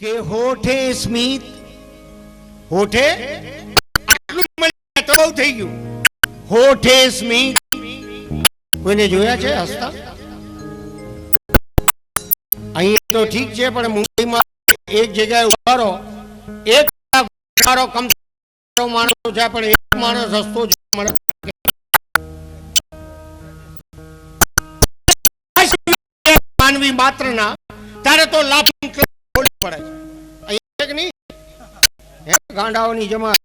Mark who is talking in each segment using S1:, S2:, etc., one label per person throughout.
S1: કે હોઠે સ્મિત, હોઠે તો બહુ થઈ ગયું, હોઠે સ્મિત કોઈને જોયા છે હસતા? અહીં તો ઠીક છે, પણ મુંબઈમાં એક જગ્યાએ ઉભા રહો, એક કમ માણસો છે, પણ એક માણસ હસતો મળે. માનવી માત્ર ના તારે તો લાફિંગ ખોલવી પડે છે કે નહીં? ગાંડાઓની જમા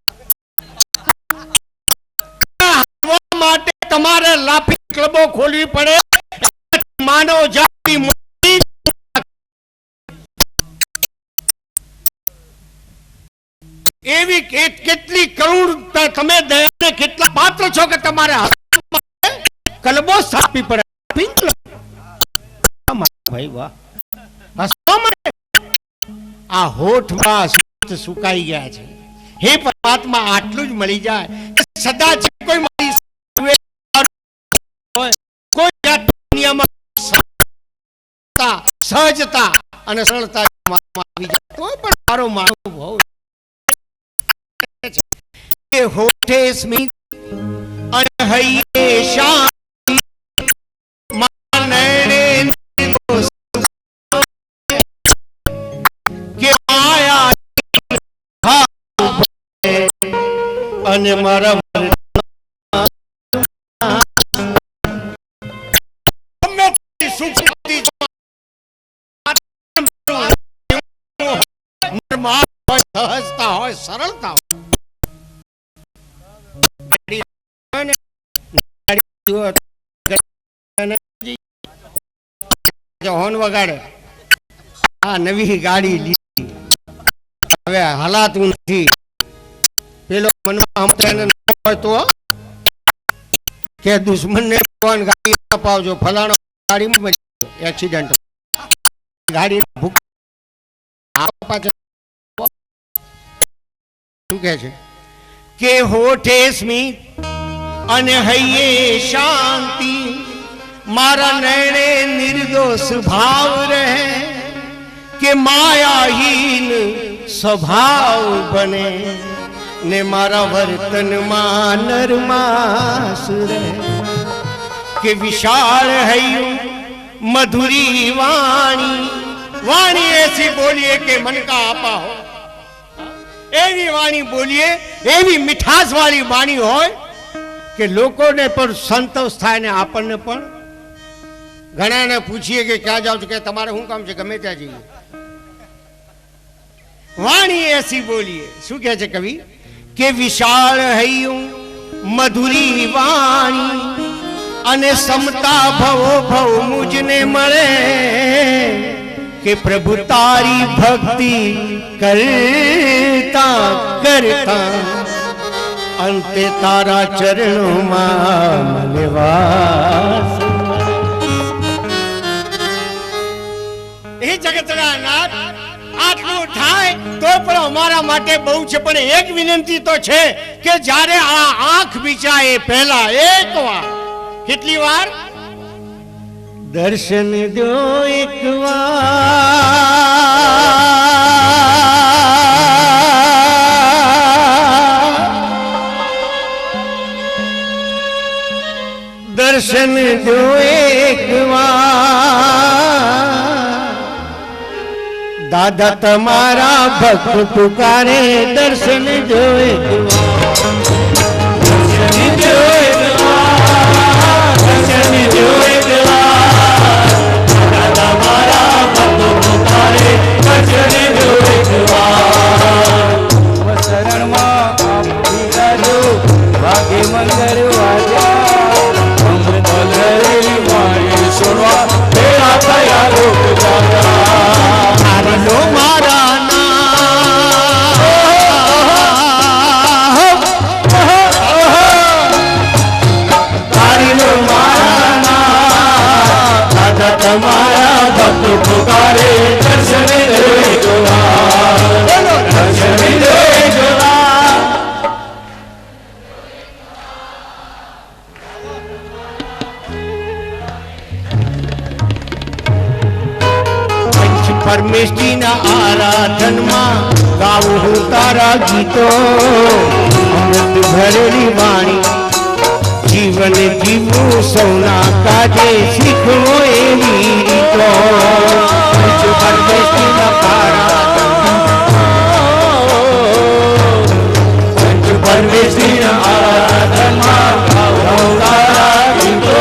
S1: માટે તમારે લાફિંગ ક્લબો ખોલવી પડે. માનવ જાતિ એવી કેટલી કરુણ તમે દયાને કેટલા પાત્ર છો કે તમારે ક્લબો સ્થાપવી પડે. ભાઈ વાહ, આ હોઠમાં સુકાઈ ગયા છે. હે પરમાત્મા, આટલું જ મળી જાય સદા છે. કોઈ મારી કોઈ દુનિયામાં સહજતા અને સરળતા આવી જાય તો પણ મારો માનવ ભાવ છે. હોઠે સ્મિત અને હૈયે શાંતિ, મારા નયને અને મારા સહજતા હોય, સરળતા હોર્ન વગાડે. આ નવી ગાડી લીધી, હવે હલાતું નથી. પેલો મનમાં હોય તો કે દુશ્મનને ગાડી અપાવજો, ફલાણો ગાડીમાં એક્સિડન્ટ, ગાડી ભૂખ શું કે છે કે હોઠે સ્મિત અને હૈયે શાંતિ, મારા નયને નિર્દોષ ભાવ રહે, કે માયાહીન સ્વભાવ બને ને મારા વર્તનમાં નરમાસ રહે. કે વિશાળ હૈયું મધુરી વાણી, વાણી ऐसी बोलिए કે મન કા આપા હો. એવી વાણી બોલીએ, એવી મીઠાશ વાળી વાણી હોય કે લોકોને પણ સંતોષ થાય ને આપણને પણ. ઘણાને પૂછીએ કે ક્યાં જાવ છો, કે તમારે શું કામ છે, ગમે ત્યાં જઈએ. વાણી એસી બોલીએ. શું કહે છે કવિ કે વિશાળ હૈયું મધુરી વાણી, અને સમતા ભવો ભવ મુજને મળે, કે પ્રભુ તારી ભક્તિ કરતા કરતા અંતે તારા ચરણોમાં મને વાસ. એ જગતના નાથ, આટલું થાય તો પણ અમારા માટે બહુ છે. પણ એક વિનંતી તો છે કે જ્યારે આ આંખ વિચારે પહેલા એક વાર, કેટલી વાર દર્શન દો એક વાર, દર્શન દો એક વાર, દાદા તમારા ભક્ત પુકારે, દર્શન જો એક વાર, દર્શન જો એક વાર, દર્શન જો એક વાર, દાદા તમારા ભક્ત પુકારે, દર્શન જો એક વાર. શરણમાં આપી રાજો ભાગે મંગળ વાજા, અમૃત લહેરી વાણી સુરવા ભેળા થયા લોક જાગા. મારા નામ आराधन में गाऊं हूँ तारा गीतो अमृत भरेली वाणी जीवन जीवो सौना काजे सीखो एवी रीतो पंच परमेश्वरी ना पारा पंच परमेश्वरी ना आराधन में गाऊं तारा गीतो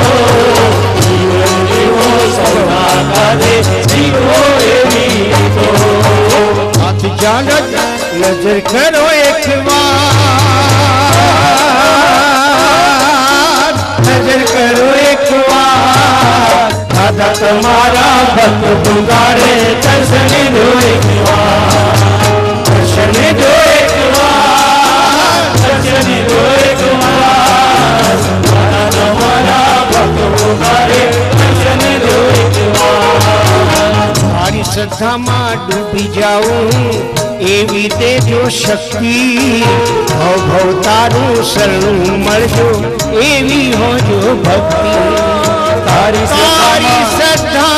S1: जीवन जीवो सौना काजे सीखो एवी रीतो हाथ जानत नजर करो एक बार नजर करो एक बार दादा तुम्हारा भक्त पुकारे दर्शन दो एक बार दर्शन दो एक बार दर्शन दो एक बार दादा तुम्हारा भक्त पुकारे दर्शन दो एक बार तारी श्रद्धा में डूबी जाऊं एवी तेजो शक्ति भव भव तारू शरणु मरजो एवी हो जो भक्ति तारी श्रद्धा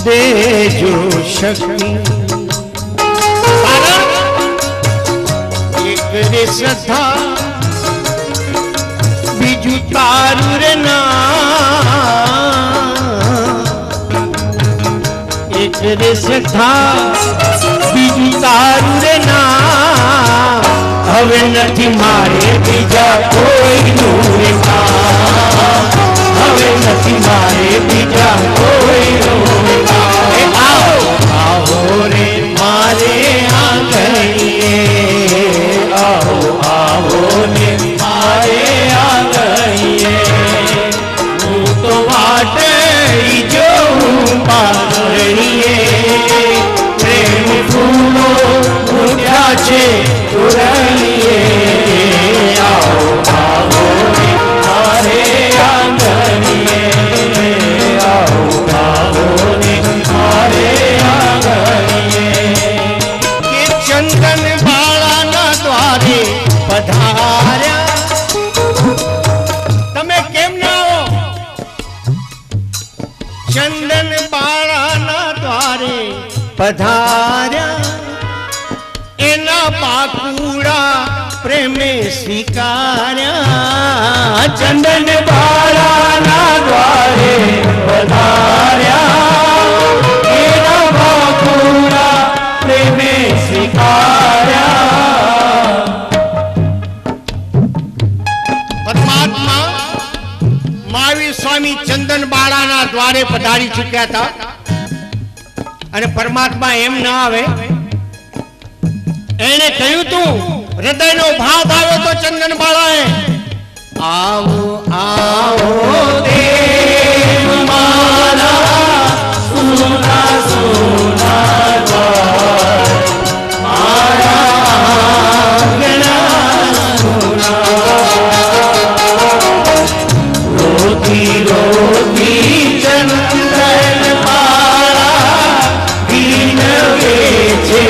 S1: देजो शक्ति एक रे श्रद्धा बीजू तारू रे ना एक रे श्रद्धा बीजू तारू रे ना हवे नथी मारे बीजा कोई नूरे का हवे नथी मारे बीजा कोई नूरे का आओ आओ रे मारे आंगणिए आओ आओ रे मारे आंगणिए हूँ तो वाटे जो पागणिए प्रेम फूलो उठा छे उड़िए आओ आओ रे मारे आंगणिए आओ आओ रे मारे आंगणिए के चंदन बाळा ना द्वारे पधार्या तमे केम ना हो चंदन बाळा ना द्वारे पधार्या एना पाकूड़ा प्रेमे स्वीकार्या चंदन बाळा ना द्वारे पधार्या एना पाकूड़ा प्रेमे स्वीकार्या परमात्मा महावीर स्वामी चंदन बाळा ना द्वारे पधारी चुक्या था अने परमात्मा एम ना आवे एने कहू तू हृदय नो भाव आवे तो चंदन बाळाए आओ आओ देव माला सुना सुना द्वार मारा आंगना सुना रोती रोती चंदन बाळा दीन वेचे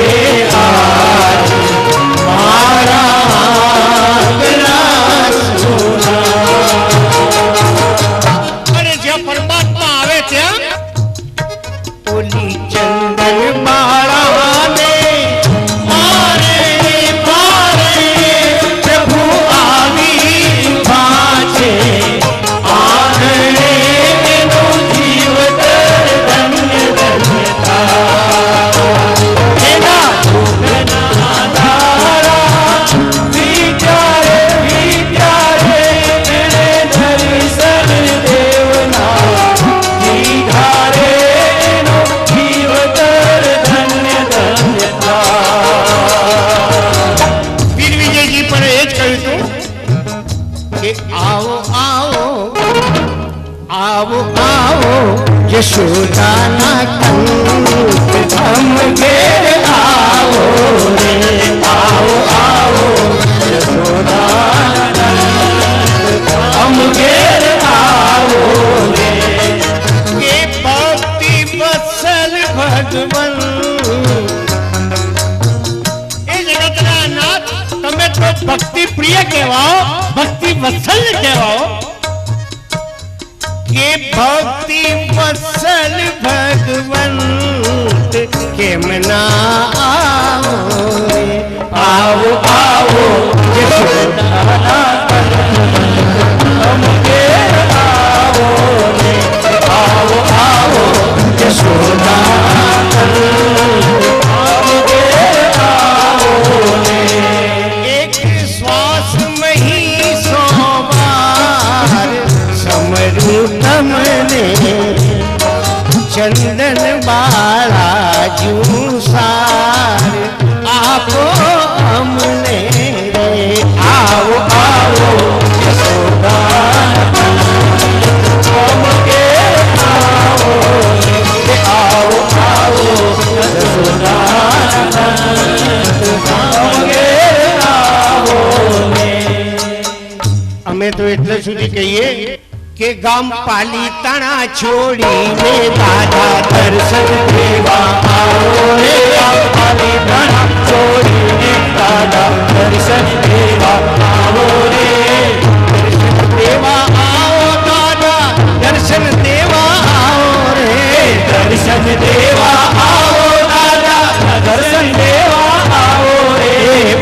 S1: परमात्मा आवे त्या ओली चंदन बाळा ने मारे पारे प्रभु आवी भाचे आंगणे नो जीवत धन्य धन्यता एना भोगना धारा विचारे विचारे एने दर्शन देवना धारे नो जीवतर धन्य धन्यता वीर विजय जी पर एज कहूं तू कि आओ आओ आओ आओ यशोदा ना कंठ थम के आओ रे आओ आओ यशोदा प्रिय कहवाओ, भक्ति वत्सल कहवाओ। के भक्ति वत्सल भगवंत के मना आओ आओ आओ एक श्वास में ही 100 बार समरू तमने चंदन बाला जूसार आपो हमने रे आओ आओ यशोदा हमके आओ आओ आओ यशोदा हमके आओ। અમે તો એટલે સુધી કહીએ કે ગામ પાલીતાણા છોડીને દાદા દર્શન દેવા આવો રે ગામ પાલીતાણા છોડીને દાદા દર્શન દેવા આવો રે દર્શન દેવા આવો દાદા દર્શન દેવા આવો રે દર્શન દેવા આવો દાદા દર્શન દેવા આવો રે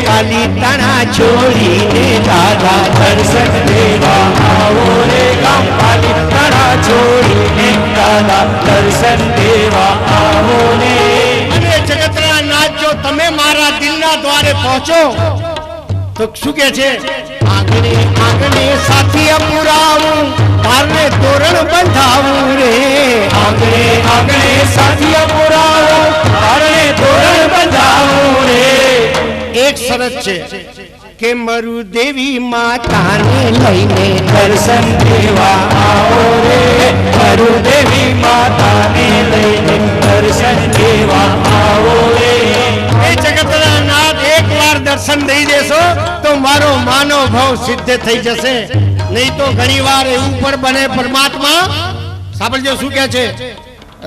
S1: પાલીતાણા છોડીને દાદા દર્શન દેવા આવો રે ગામ પાલીતાણા છોડીને દાદા દર્શન દેવા આવો ને। અને જગતના નાથ જો તમે મારા દિલના દ્વારે પહોંચો તો શું કહે છે આંગણે આંગણે સાથી પુરાવું તારને તોરણ બંધાવું રે આંગણે આંગણે સાથી પુરાવું તારને તોરણ બંધાવું રે। એક શરત છે કે મરુ દેવી માતાને લઈને દર્શન દેવા આવો રે મરુ દેવી માતાને લઈને દર્શન દેવા આવો રે। એ જગતના નાથ એકવાર દર્શન દઈ દેશો તો મારો માનવ ભાવ સિદ્ધ થઈ જશે, નહીં તો ઘણીવાર એવું પણ બને પરમાત્મા સાંભળજો શું કહે છે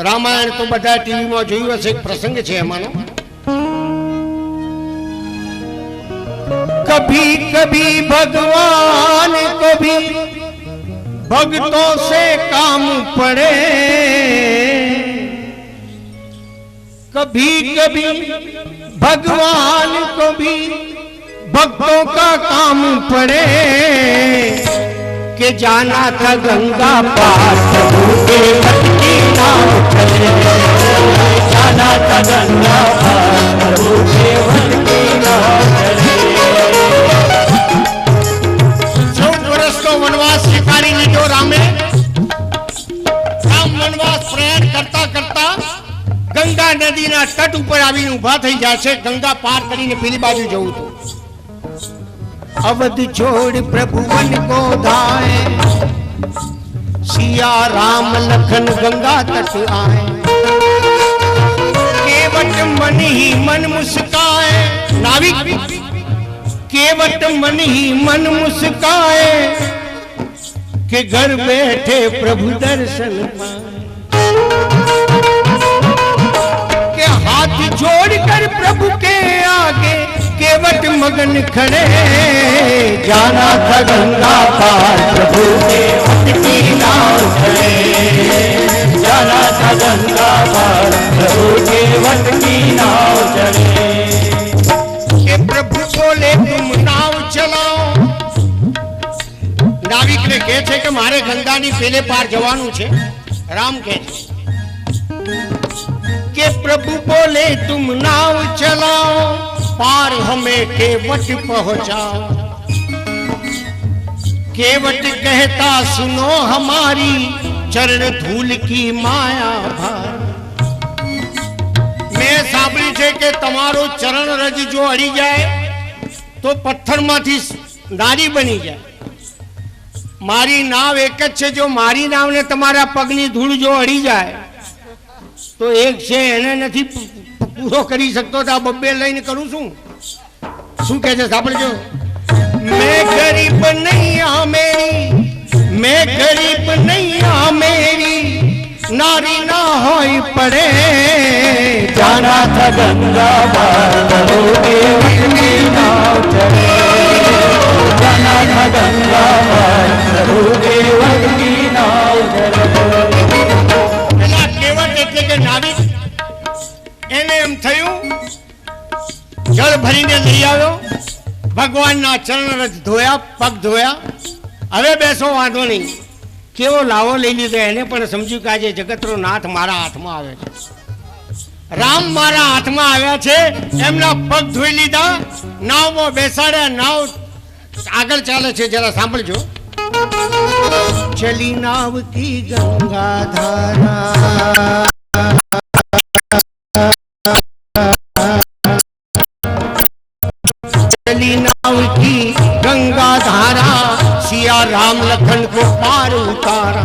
S1: રામાયણ તો બધા ટીવીમાં જોયું હશે, એક પ્રસંગ છે એમાંનો कभी कभी भगवान को भी भक्तों से काम पड़े कभी कभी भगवान को भी भक्तों का काम पड़े कि जाना था गंगा पार प्रभु के मत की नाव चले जाना था गंगा पार प्रभु के मत की नाव चले। वनवास स्वीकारी लीधो रामे राम वनवास प्रयाण करता करता गंगा नदी ना तट ઉપર આવીને ઊભા થઈ જાય છે, ગંગા પાર કરીને પેલી બાજુ જવું હતું। अवध छोड़ प्रभु वन को धाए सिया राम लखन गंगा तट आए केवट मन ही मन मुस्काए नाविक केवट मन ही मन मुस्काए के घर बैठे प्रभु दर्शन के हाथ जोड़कर प्रभु के आगे केवट मगन खड़े जाना था गंगा पार प्रभु के वट की नाव चले जाना था गंगा पार प्रभु के वट की नाव चले। के प्रभु बोले तुम नाव चलाओ नाविक ने कहे छे कि मारे गंगानी पेले पार जवानुं छे। राम कहे कि प्रभु बोले तुम नाव चलाओ पार हमें केवट पहुंचाओ केवट कहता सुनो हमारी चरण धूल की माया भार मैं सांभळ्युं छे कि तमारो चरण रज जो अड़ी जाए तो पत्थर मांथी नारी बनी जाए। मारी नाव एक ज छे जो मारी नाव ने तमारा पगनी धूल जो अड़ी जाए तो एक छे एने नथी पूरो करी सकतो तो आ बब्बे लईने करूं શું કહે છે સાંભળજો मैं गरीब नहीं आ मेरी मैं गरीब नहीं आ मेरी नारी ना होई पड़े जाना था गंगा पार प्रभु के वट की नाव चले એમના ચરણ ધોયા, પગ ધોયા. હવે બેસો, વાંધો નહીં. કેવો લાવો લઈ લીધો, એને પણ સમજ્યું કે આજે જગતનો નાથ મારા હાથમાં આવે છે, રામ મારા હાથમાં આવ્યા છે. એમના પગ ધોઈ લીધા, નાવમાં બેસાડ્યા. નાવ આગળ ચાલે છે, જરા સાંભળજો. ચલી નાવ કી ગંગા ધારા, चली नाव की गंगा धारा, सिया राम लखन को पार उतारा.